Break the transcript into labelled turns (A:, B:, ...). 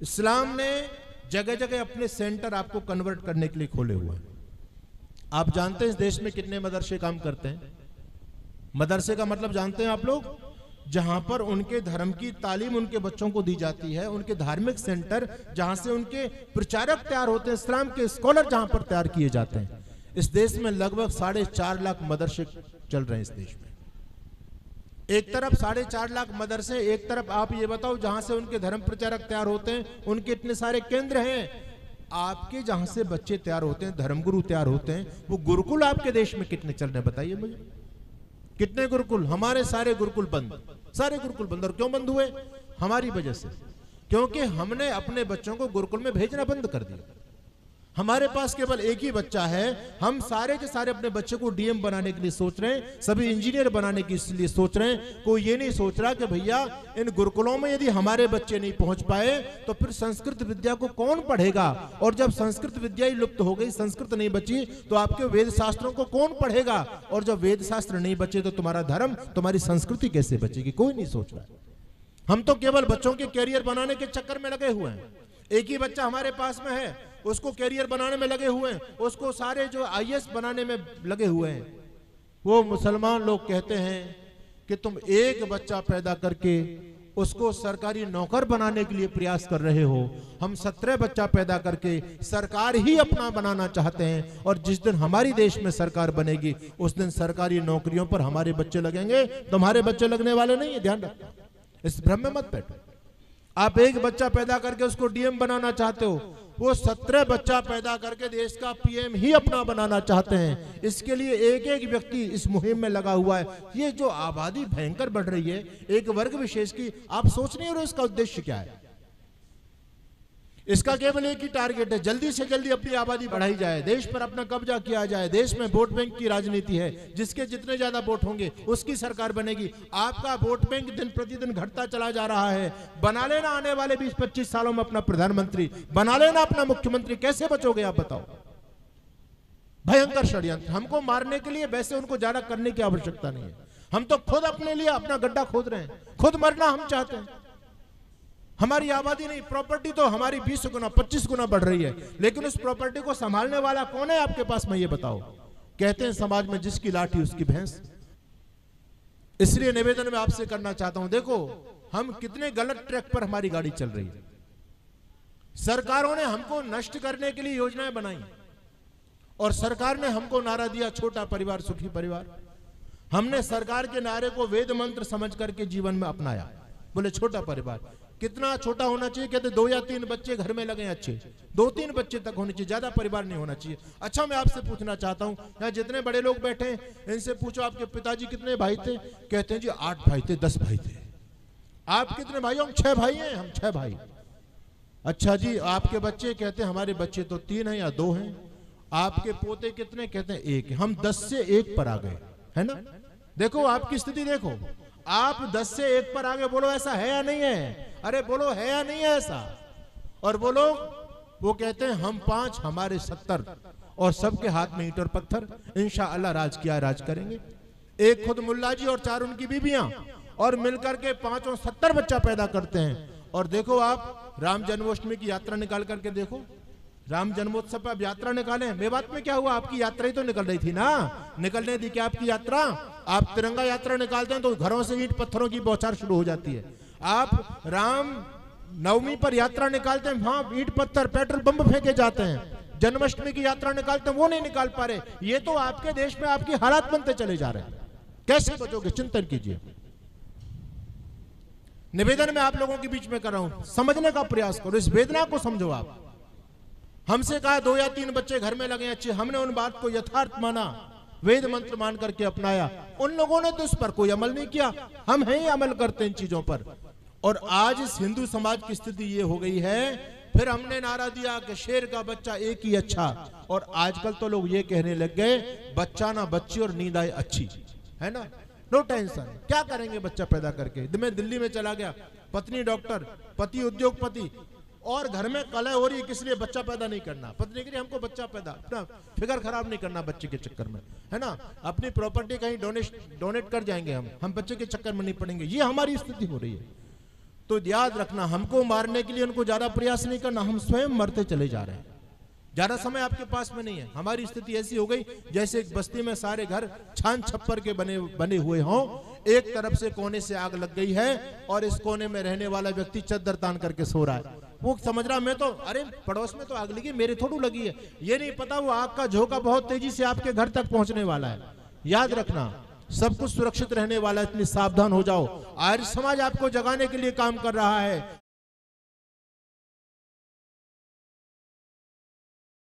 A: इस्लाम ने जगह जगह अपने सेंटर आपको कन्वर्ट करने के लिए खोले हुए हैं। आप जानते हैं इस देश में कितने मदरसे काम करते हैं? मदरसे का मतलब जानते हैं आप लोग? जहां पर उनके धर्म की तालीम उनके बच्चों को दी जाती है, उनके धार्मिक सेंटर जहां से उनके प्रचारक तैयार होते हैं, इस्लाम के स्कॉलर जहां पर तैयार किए जाते हैं। इस देश में लगभग 4.5 लाख मदरसे चल रहे हैं इस देश में। एक तरफ 4.5 लाख मदरसे, एक तरफ आप ये बताओ जहां से उनके धर्म प्रचारक तैयार होते हैं, उनके इतने सारे केंद्र हैं। आपके जहां से बच्चे तैयार होते हैं, धर्मगुरु तैयार होते हैं, वो गुरुकुल आपके देश में कितने चल रहे हैं बताइए मुझे? कितने गुरुकुल? हमारे सारे गुरुकुल बंद, सारे गुरुकुल बंद। और क्यों बंद हुए? हमारी वजह से, क्योंकि हमने अपने बच्चों को गुरुकुल में भेजना बंद कर दिया। हमारे पास केवल एक ही बच्चा है, हम सारे के सारे अपने बच्चे को डीएम बनाने के लिए सोच रहे हैं, सभी इंजीनियर बनाने के लिए सोच रहे हैं। कोई ये नहीं सोच रहा कि भैया इन गुरुकुलों में यदि हमारे बच्चे नहीं पहुंच पाए तो फिर संस्कृत विद्या को कौन पढ़ेगा? और जब संस्कृत विद्या ही लुप्त हो गई, संस्कृत नहीं बची, तो आपके वेद शास्त्रों को कौन पढ़ेगा? और जब वेद शास्त्र नहीं बचे तो तुम्हारा धर्म, तुम्हारी संस्कृति कैसे बचेगी? कोई नहीं सोच रहा। हम तो केवल बच्चों के कैरियर बनाने के चक्कर में लगे हुए हैं। एक ही बच्चा हमारे पास में है, उसको कैरियर बनाने में लगे हुए हैं, उसको सारे जो आईएएस बनाने में लगे हुए हैं। वो मुसलमान लोग कहते हैं कि तुम एक बच्चा पैदा करके उसको सरकारी नौकर बनाने के लिए प्रयास कर रहे हो। हम 17 बच्चा पैदा करके सरकार ही अपना बनाना चाहते हैं, और जिस दिन हमारी देश में सरकार बनेगी उस दिन सरकारी नौकरियों पर हमारे बच्चे लगेंगे, तुम्हारे बच्चे लगने वाले नहीं है। ध्यान रखो, इस भ्रम में मत बैठो। आप एक बच्चा पैदा करके उसको डीएम बनाना चाहते हो, वो 17 बच्चा पैदा करके देश का पीएम ही अपना बनाना चाहते हैं। इसके लिए एक एक व्यक्ति इस मुहिम में लगा हुआ है। ये जो आबादी भयंकर बढ़ रही है एक वर्ग विशेष की, आप सोच नहीं रहे इसका उद्देश्य क्या है? इसका केवल एक ही टारगेट है, जल्दी से जल्दी अपनी आबादी बढ़ाई जाए, देश पर अपना कब्जा किया जाए। देश में वोट बैंक की राजनीति है, जिसके जितने ज्यादा वोट होंगे उसकी सरकार बनेगी। आपका वोट बैंक दिन प्रतिदिन घटता चला जा रहा है। बना लेना आने वाले 20-25 सालों में अपना प्रधानमंत्री, बना लेना अपना मुख्यमंत्री। कैसे बचोगे आप बताओ? भयंकर षड्यंत्र। हमको मारने के लिए वैसे उनको ज्यादा करने की आवश्यकता नहीं है। हम तो खुद अपने लिए अपना गड्ढा खोद रहे हैं, खुद मरना हम चाहते हैं। हमारी आबादी नहीं, प्रॉपर्टी तो हमारी 20 गुना 25 गुना बढ़ रही है, लेकिन उस प्रॉपर्टी को संभालने वाला कौन है आपके पास में? ये बताओ। कहते हैं समाज में जिसकी लाठी उसकी भैंस। इसलिए निवेदन मैं आपसे करना चाहता हूं, देखो हम कितने गलत ट्रैक पर हमारी गाड़ी चल रही है। सरकारों ने हमको नष्ट करने के लिए योजनाएं बनाई, और सरकार ने हमको नारा दिया छोटा परिवार सुखी परिवार। हमने सरकार के नारे को वेद मंत्र समझ करके जीवन में अपनाया। बोले छोटा परिवार कितना छोटा होना चाहिए? कहते 2 या 3 बच्चे घर में लगे, अच्छे 2-3 बच्चे तक होने चाहिए, ज्यादा परिवार नहीं होना चाहिए। अच्छा, मैं आपसे पूछना चाहता हूं, यहाँ जितने बड़े लोग बैठे हैं इनसे पूछो आपके पिताजी कितने भाई थे? कहते हैं जी 8 भाई थे, 10 भाई थे। आप कितने भाई हो? हम 6 भाई हैं, हम 6 भाई। अच्छा जी, आपके बच्चे? कहते हैं हमारे बच्चे तो 3 हैं या 2 हैं। आपके पोते कितने? कहते हैं 1। हम 10 से 1 पर आ गए, है ना? देखो आपकी स्थिति देखो, आप 10 से 1 पर आगे। बोलो ऐसा है या नहीं है? अरे बोलो है या नहीं है ऐसा? और बोलो, वो कहते हैं हम 5 हमारे 70, और सबके हाथ में ईंट और पत्थर। इंशाअल्लाह राज किया राज करेंगे। एक खुद मुल्ला जी और 4 उनकी बीबियां, और मिलकर के 5 70 बच्चा पैदा करते हैं। और देखो आप राम जन्मोत्सवी की यात्रा निकाल करके देखो, राम जन्मोत्सव पर यात्रा निकाले, मेवात में क्या हुआ? आपकी यात्रा ही तो निकल रही थी ना, निकलने दी क्या आपकी यात्रा? आप तिरंगा यात्रा निकालते हैं तो घरों से ईंट पत्थरों की बौछार शुरू हो जाती है। आप राम नवमी पर यात्रा निकालते हैं, वहां ईंट पत्थर पेट्रोल बम फेंके जाते हैं। जन्माष्टमी की यात्रा निकालते हैं, वो नहीं निकाल पा रहे। ये तो आपके देश में आपकी हालात बनते चले जा रहे हैं। कैसे बचोगे? चिंतन कीजिए। निवेदन में आप लोगों के बीच में कर रहा हूं, समझने का प्रयास करो, इस वेदना को समझो। आप हमसे कहा 2 या 3 बच्चे घर में लगे, अच्छे। हमने उन बात को यथार्थ माना, वेद मंत्र मान करके अपनाया। उन लोगों ने तो इस पर कोई अमल नहीं किया। हम हैं ही अमल करते इन चीजों पर। और आज इस हिंदू समाज की स्थिति ये हो गई है, फिर हमने नारा दिया कि शेर का बच्चा एक ही अच्छा। और आजकल तो लोग ये कहने लग गए बच्चा ना बच्ची और नींद आए अच्छी, है ना? नो टेंशन, क्या करेंगे बच्चा पैदा करके? मैं दिल्ली में चला गया, पत्नी डॉक्टर, पति उद्योगपति, और घर में कलह हो रही है, किस लिए? बच्चा पैदा नहीं करना। पत्नी कह रही हमको बच्चा पैदा, अपना फिगर खराब नहीं करना बच्चे के चक्कर में, है ना? अपनी प्रॉपर्टी कहीं डोनेट कर जाएंगे हम बच्चे के चक्कर में नहीं पड़ेंगे। ये हमारी स्थिति हो रही है। तो याद रखना, हमको मारने के लिए उनको ज्यादा प्रयास नहीं करना, हम स्वयं मरते चले जा रहे हैं। ज्यादा समय आपके पास में नहीं है। हमारी स्थिति ऐसी हो गई जैसे एक बस्ती में सारे घर छान छप्पर के बने हुए हों, एक तरफ से कोने से आग लग गई है और इस कोने में रहने वाला व्यक्ति चद्दर तान करके सो रहा है। वो समझ रहा मैं तो, अरे पड़ोस में तो आग लगी, मेरे थोड़ी लगी है। ये नहीं पता वो आग का झोंका बहुत तेजी से आपके घर तक पहुंचने वाला है। याद रखना, सब कुछ सुरक्षित रहने वाला है, इतनी सावधान हो जाओ। आर्य समाज आपको जगाने के लिए काम कर रहा है।